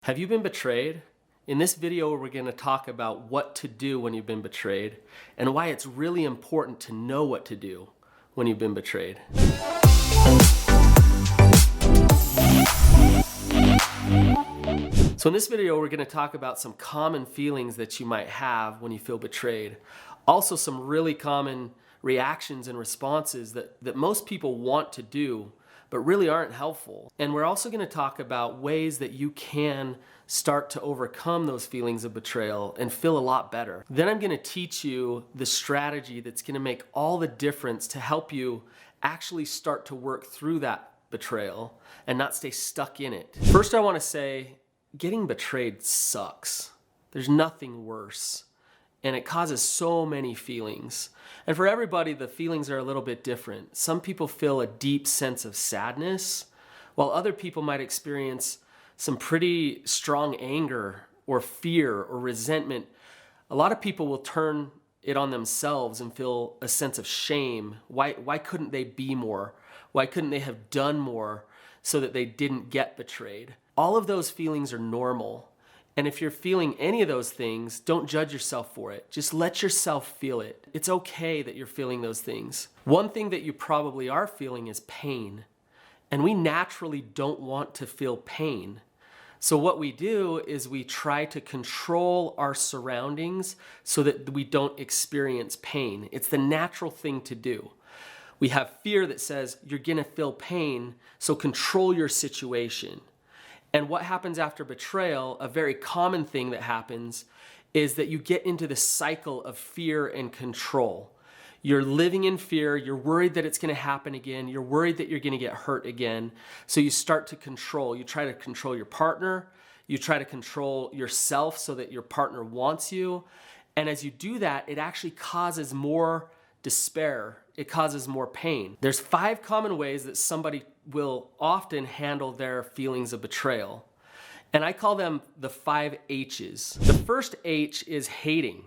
Have you been betrayed? In this video, we're going to talk about what to do when you've been betrayed and why it's really important to know what to do when you've been betrayed. So in this video, we're going to talk about some common feelings that you might have when you feel betrayed. Also, some really common reactions and responses that most people want to do but really aren't helpful. And we're also going to talk about ways that you can start to overcome those feelings of betrayal and feel a lot better. Then I'm going to teach you the strategy that's going to make all the difference to help you actually start to work through that betrayal and not stay stuck in it. First, I want to say getting betrayed sucks. There's nothing worse. And it causes so many feelings. And for everybody, the feelings are a little bit different. Some people feel a deep sense of sadness, while other people might experience some pretty strong anger or fear or resentment. A lot of people will turn it on themselves and feel a sense of shame. Why couldn't they be more? Why couldn't they have done more so that they didn't get betrayed? All of those feelings are normal. And if you're feeling any of those things, don't judge yourself for it. Just let yourself feel it. It's okay that you're feeling those things. One thing that you probably are feeling is pain. And we naturally don't want to feel pain. So what we do is we try to control our surroundings so that we don't experience pain. It's the natural thing to do. We have fear that says you're gonna feel pain, so control your situation. And what happens after betrayal, a very common thing that happens, is that you get into the cycle of fear and control. You're living in fear, you're worried that it's gonna happen again, you're worried that you're gonna get hurt again, so you start to control. You try to control your partner, you try to control yourself so that your partner wants you, and as you do that, it actually causes more despair. It causes more pain. There's 5 common ways that somebody will often handle their feelings of betrayal. And I call them the 5 H's. The first H is hating.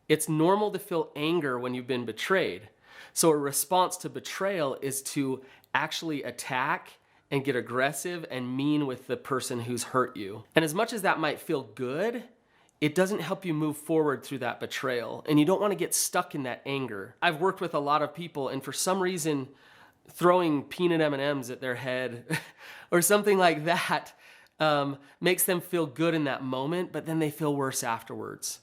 It's normal to feel anger when you've been betrayed. So a response to betrayal is to actually attack and get aggressive and mean with the person who's hurt you. And as much as that might feel good, it doesn't help you move forward through that betrayal, and you don't want to get stuck in that anger. I've worked with a lot of people, and for some reason, throwing peanut M&Ms at their head or something like that makes them feel good in that moment, but then they feel worse afterwards.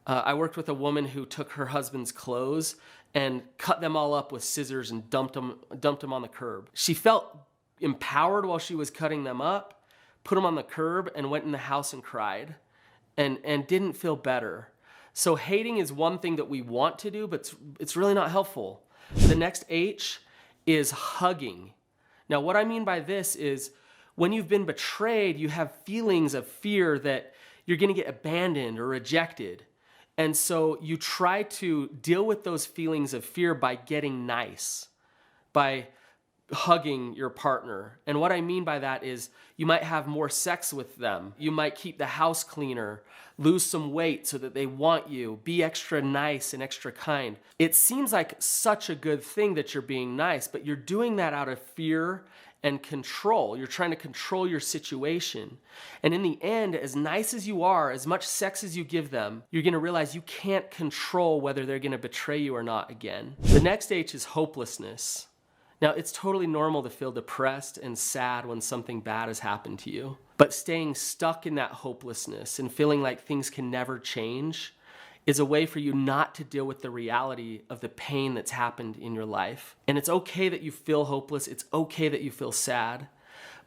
I worked with a woman who took her husband's clothes and cut them all up with scissors and dumped them on the curb. She felt empowered while she was cutting them up, put them on the curb, and went in the house and cried. And didn't feel better. So hating is one thing that we want to do, but it's really not helpful. The next H is hugging. Now, what I mean by this is when you've been betrayed, you have feelings of fear that you're gonna get abandoned or rejected. And so you try to deal with those feelings of fear by getting nice, by hugging your partner. And what I mean by that is you might have more sex with them. You might keep the house cleaner, lose some weight so that they want you, be extra nice and extra kind. It seems like such a good thing that you're being nice, but you're doing that out of fear and control. You're trying to control your situation. And in the end, as nice as you are, as much sex as you give them, you're gonna realize you can't control whether they're gonna betray you or not again. The next H is hopelessness. Now, it's totally normal to feel depressed and sad when something bad has happened to you. But staying stuck in that hopelessness and feeling like things can never change is a way for you not to deal with the reality of the pain that's happened in your life. And it's okay that you feel hopeless. It's okay that you feel sad.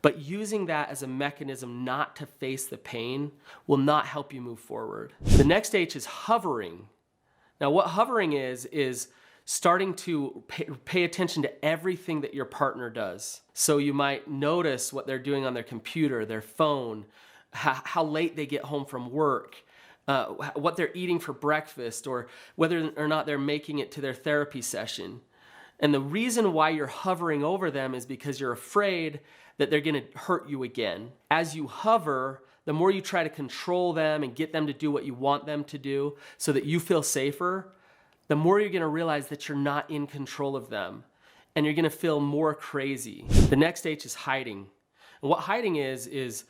But using that as a mechanism not to face the pain will not help you move forward. The next H is hovering. Now, what hovering is starting to pay attention to everything that your partner does. So you might notice what they're doing on their computer, their phone, how late they get home from work, what they're eating for breakfast, or whether or not they're making it to their therapy session. And the reason why you're hovering over them is because you're afraid that they're gonna hurt you again. As you hover, the more you try to control them and get them to do what you want them to do so that you feel safer, the more you're gonna realize that you're not in control of them, and you're gonna feel more crazy. The next H is hiding. And what hiding is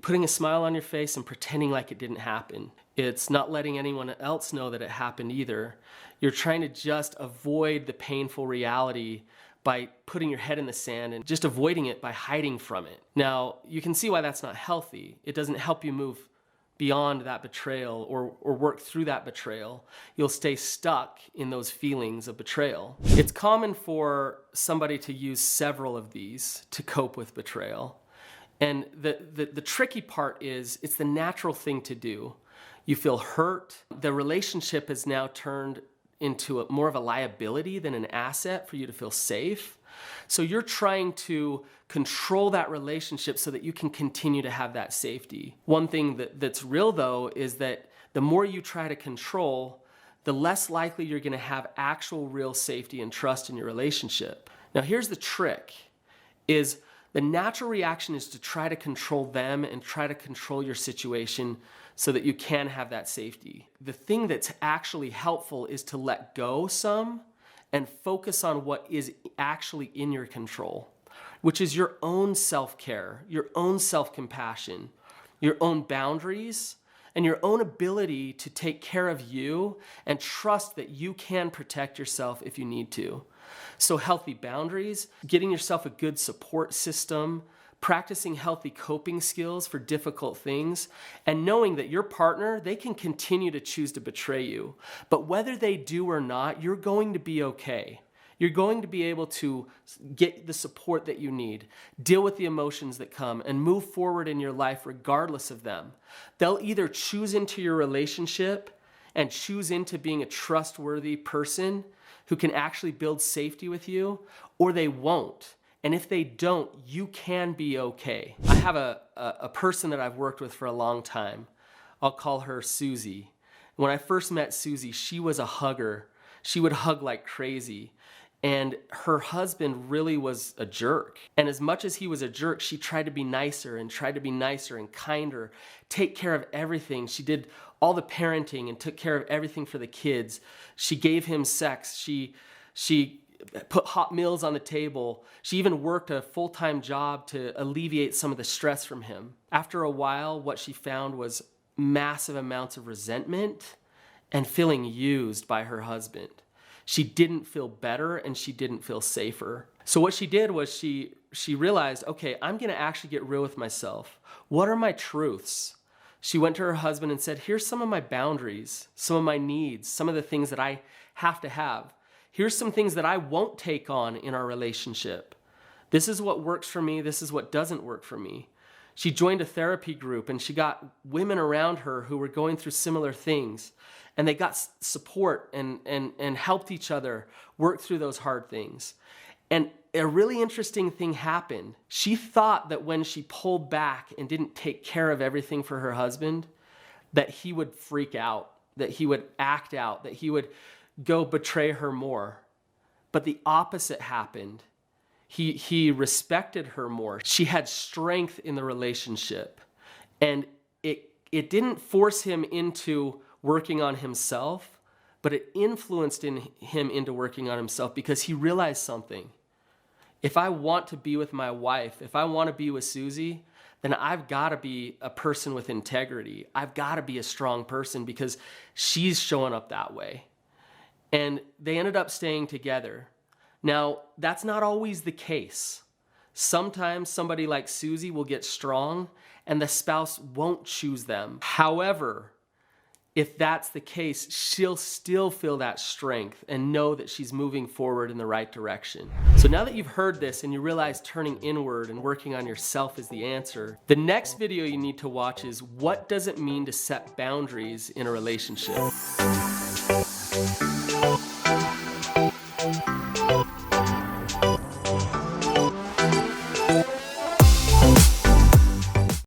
putting a smile on your face and pretending like it didn't happen. It's not letting anyone else know that it happened either. You're trying to just avoid the painful reality by putting your head in the sand and just avoiding it by hiding from it. Now, you can see why that's not healthy. It doesn't help you move beyond that betrayal or work through that betrayal. You'll stay stuck in those feelings of betrayal. It's common for somebody to use several of these to cope with betrayal. And the tricky part is it's the natural thing to do. You feel hurt. The relationship has now turned into more of a liability than an asset for you to feel safe. So you're trying to control that relationship so that you can continue to have that safety. One thing that's real though is that the more you try to control, the less likely you're going to have actual real safety and trust in your relationship. Now here's the trick, is the natural reaction is to try to control them and try to control your situation so that you can have that safety. The thing that's actually helpful is to let go some and focus on what is actually in your control, which is your own self-care, your own self-compassion, your own boundaries, and your own ability to take care of you and trust that you can protect yourself if you need to. So healthy boundaries, getting yourself a good support system, practicing healthy coping skills for difficult things, and knowing that your partner, they can continue to choose to betray you. But whether they do or not, you're going to be okay. You're going to be able to get the support that you need, deal with the emotions that come, and move forward in your life regardless of them. They'll either choose into your relationship and choose into being a trustworthy person who can actually build safety with you, or they won't. And if they don't, you can be okay. I have a person that I've worked with for a long time. I'll call her Suzy. When I first met Suzy, she was a hugger. She would hug like crazy. And her husband really was a jerk. And as much as he was a jerk, she tried to be nicer and kinder, take care of everything. She did all the parenting and took care of everything for the kids. She gave him sex. She put hot meals on the table. She even worked a full-time job to alleviate some of the stress from him. After a while, what she found was massive amounts of resentment and feeling used by her husband. She didn't feel better and she didn't feel safer. So what she did was she realized, okay, I'm gonna actually get real with myself. What are my truths? She went to her husband and said, here's some of my boundaries, some of my needs, some of the things that I have to have. Here's some things that I won't take on in our relationship. This is what works for me. This is what doesn't work for me. She joined a therapy group and she got women around her who were going through similar things. And they got support and helped each other work through those hard things. And a really interesting thing happened. She thought that when she pulled back and didn't take care of everything for her husband, that he would freak out, that he would act out, that he would go betray her more. But the opposite happened. He respected her more. She had strength in the relationship. And it didn't force him into working on himself, but it influenced him into working on himself because he realized something. If I want to be with my wife, if I want to be with Suzy, then I've got to be a person with integrity. I've got to be a strong person because she's showing up that way. And they ended up staying together. Now, that's not always the case. Sometimes somebody like Suzy will get strong and the spouse won't choose them. However, if that's the case, she'll still feel that strength and know that she's moving forward in the right direction. So now that you've heard this and you realize turning inward and working on yourself is the answer, the next video you need to watch is what does it mean to set boundaries in a relationship?